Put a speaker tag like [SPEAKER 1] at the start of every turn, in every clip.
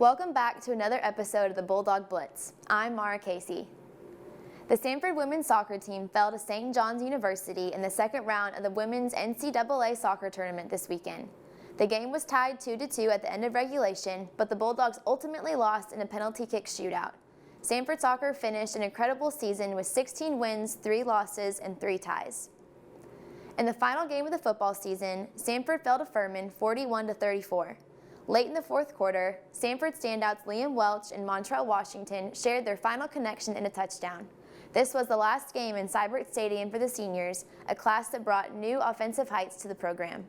[SPEAKER 1] Welcome back to another episode of the Bulldog Blitz. I'm Mara Casey. The Samford women's soccer team fell to St. John's University in the second round of the women's NCAA soccer tournament this weekend. The game was tied 2-2 at the end of regulation, but the Bulldogs ultimately lost in a penalty kick shootout. Samford soccer finished an incredible season with 16 wins, 3 losses, and 3 ties. In the final game of the football season, Samford fell to Furman 41-34. Late in the fourth quarter, Samford standouts Liam Welch and Montrell Washington shared their final connection in a touchdown. This was the last game in Cybert Stadium for the seniors, a class that brought new offensive heights to the program.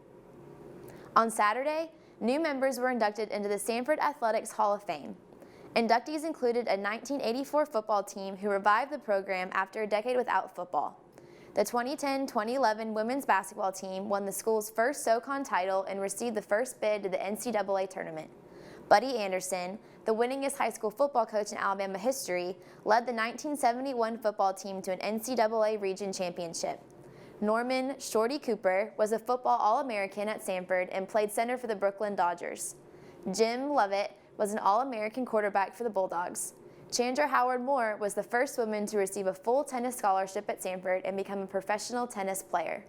[SPEAKER 1] On Saturday, new members were inducted into the Samford Athletics Hall of Fame. Inductees included a 1984 football team who revived the program after a decade without football. The 2010-2011 women's basketball team won the school's first SoCon title and received the first bid to the NCAA tournament. Buddy Anderson, the winningest high school football coach in Alabama history, led the 1971 football team to an NCAA region championship. Norman Shorty Cooper was a football All-American at Samford and played center for the Brooklyn Dodgers. Jim Lovett was an All-American quarterback for the Bulldogs. Chandra Howard Moore was the first woman to receive a full tennis scholarship at Samford and become a professional tennis player.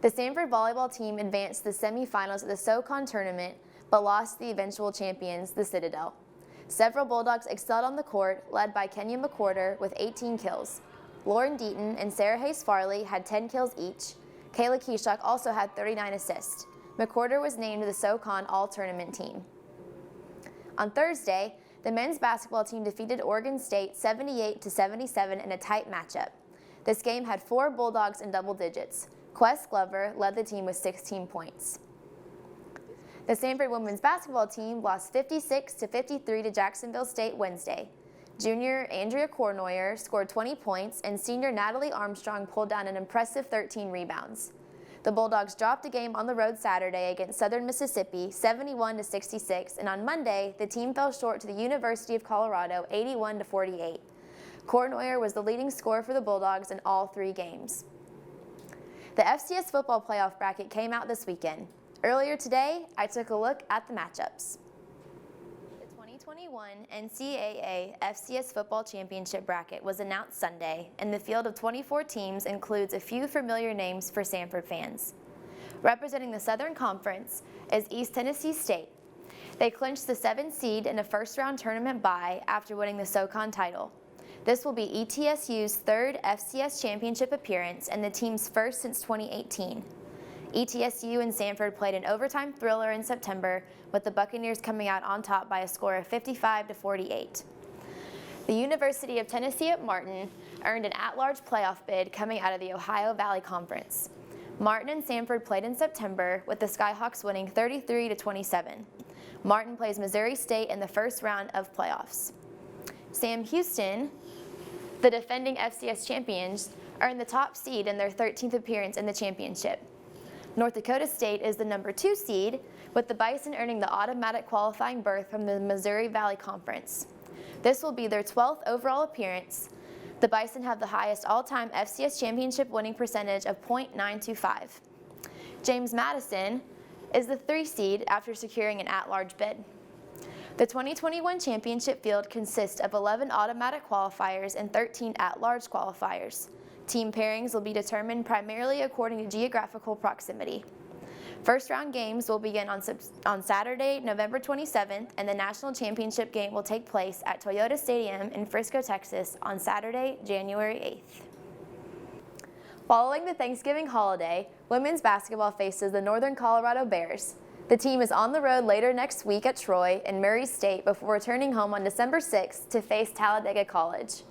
[SPEAKER 1] The Samford volleyball team advanced to the semifinals of the SoCon tournament, but lost the eventual champions, the Citadel. Several Bulldogs excelled on the court, led by Kenya McWhorter with 18 kills. Lauren Deaton and Sarah Hayes Farley had 10 kills each. Kayla Keshok also had 39 assists. McWhorter was named to the SoCon All-Tournament team. On Thursday, the men's basketball team defeated Oregon State 78-77 in a tight matchup. This game had 4 Bulldogs in double digits. Quest Glover led the team with 16 points. The Samford women's basketball team lost 56-53 to Jacksonville State Wednesday. Junior Andrea Kornoyer scored 20 points and senior Natalie Armstrong pulled down an impressive 13 rebounds. The Bulldogs dropped a game on the road Saturday against Southern Mississippi 71-66, and on Monday, the team fell short to the University of Colorado 81-48. Kornoyer was the leading scorer for the Bulldogs in all 3 games. The FCS football playoff bracket came out this weekend. Earlier today, I took a look at the matchups. The 2021 NCAA FCS Football Championship bracket was announced Sunday, and the field of 24 teams includes a few familiar names for Samford fans. Representing the Southern Conference is East Tennessee State. They clinched the 7th seed in a first-round tournament bye after winning the SoCon title. This will be ETSU's 3rd FCS championship appearance and the team's first since 2018. ETSU and Samford played an overtime thriller in September, with the Buccaneers coming out on top by a score of 55-48. The University of Tennessee at Martin earned an at-large playoff bid coming out of the Ohio Valley Conference. Martin and Samford played in September, with the Skyhawks winning 33-27. Martin plays Missouri State in the first round of playoffs. Sam Houston, the defending FCS champions, earned the top seed in their 13th appearance in the championship. North Dakota State is the number 2 seed, with the Bison earning the automatic qualifying berth from the Missouri Valley Conference. This will be their 12th overall appearance. The Bison have the highest all-time FCS championship winning percentage of .925. James Madison is the 3 seed after securing an at-large bid. The 2021 championship field consists of 11 automatic qualifiers and 13 at-large qualifiers. Team pairings will be determined primarily according to geographical proximity. First-round games will begin on Saturday, November 27th, and the national championship game will take place at Toyota Stadium in Frisco, Texas on Saturday, January 8th. Following the Thanksgiving holiday, women's basketball faces the Northern Colorado Bears. The team is on the road later next week at Troy and Murray State before returning home on December 6th to face Talladega College.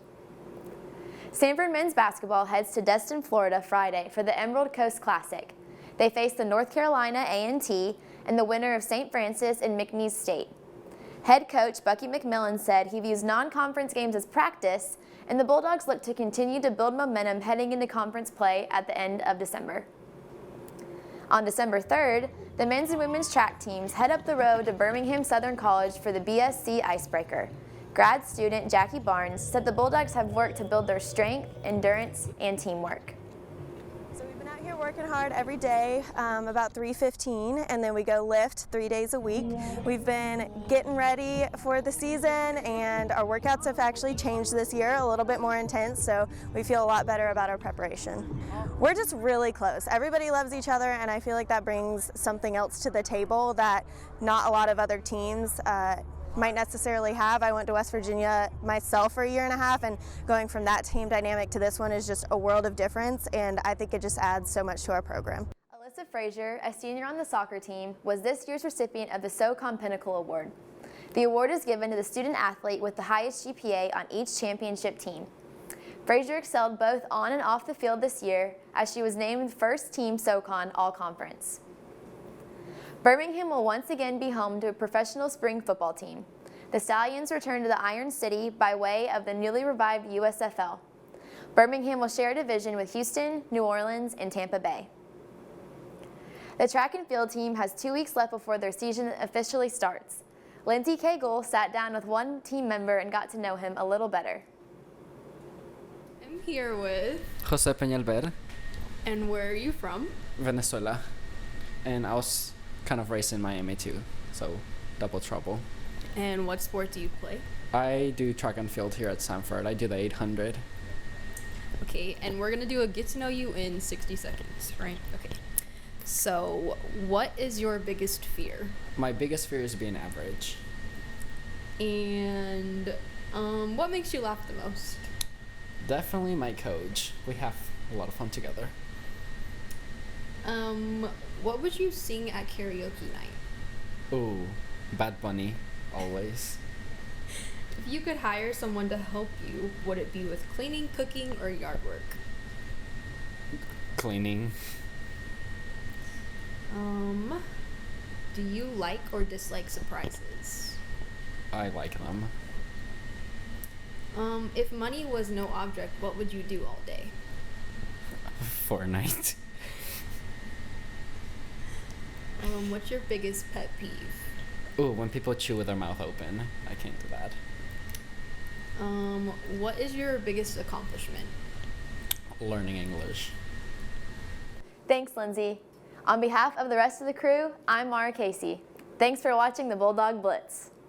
[SPEAKER 1] Samford men's basketball heads to Destin, Florida Friday for the Emerald Coast Classic. They face the North Carolina A&T and the winner of St. Francis and McNeese State. Head coach Bucky McMillan said he views non-conference games as practice, and the Bulldogs look to continue to build momentum heading into conference play at the end of December. On December 3rd, the men's and women's track teams head up the road to Birmingham Southern College for the BSC Icebreaker. Grad student Jackie Barnes said the Bulldogs have worked to build their strength, endurance, and teamwork.
[SPEAKER 2] So we've been out here We're working hard every day, about 3:15, and then we go lift 3 days a week. We've been getting ready for the season, and our workouts have actually changed this year, a little bit more intense, so we feel a lot better about our preparation. We're just really close. Everybody loves each other, and I feel like that brings something else to the table that not a lot of other teams might necessarily have. I went to West Virginia myself for a year and a half, and going from that team dynamic to this one is just a world of difference, and I think it just adds so much to our program.
[SPEAKER 1] Alyssa Frazier, a senior on the soccer team, was this year's recipient of the SoCon Pinnacle Award. The award is given to the student athlete with the highest GPA on each championship team. Frazier excelled both on and off the field this year, as she was named first team SoCon All-Conference. Birmingham will once again be home to a professional spring football team. The Stallions return to the Iron City by way of the newly revived USFL. Birmingham will share a division with Houston, New Orleans, and Tampa Bay. The track and field team has 2 weeks left before their season officially starts. Lindsay Cagle sat down with one team member and got to know him a little better.
[SPEAKER 3] I'm here with
[SPEAKER 4] Jose Peñalver,
[SPEAKER 3] And where are you from?
[SPEAKER 4] Venezuela, and I was kind of raised in Miami too, so double trouble.
[SPEAKER 3] And what sport do you play?
[SPEAKER 4] I do track and field here at Samford. I do the 800.
[SPEAKER 3] Okay, and we're gonna do a get to know you in 60 seconds, right? Okay. So, what is your biggest fear?
[SPEAKER 4] My biggest fear is being average.
[SPEAKER 3] And what makes you laugh the most?
[SPEAKER 4] Definitely my coach. We have a lot of fun together.
[SPEAKER 3] What would you sing at karaoke night?
[SPEAKER 4] Ooh, Bad Bunny, always.
[SPEAKER 3] If you could hire someone to help you, would it be with cleaning, cooking, or yard work?
[SPEAKER 4] Cleaning.
[SPEAKER 3] Do you like or dislike surprises?
[SPEAKER 4] I like them.
[SPEAKER 3] If money was no object, what would you do all day?
[SPEAKER 4] Fortnite.
[SPEAKER 3] What's your biggest pet peeve?
[SPEAKER 4] Ooh, when people chew with their mouth open. I can't do that.
[SPEAKER 3] What is your biggest accomplishment?
[SPEAKER 4] Learning English.
[SPEAKER 1] Thanks, Lindsay. On behalf of the rest of the crew, I'm Mara Casey. Thanks for watching the Bulldog Blitz.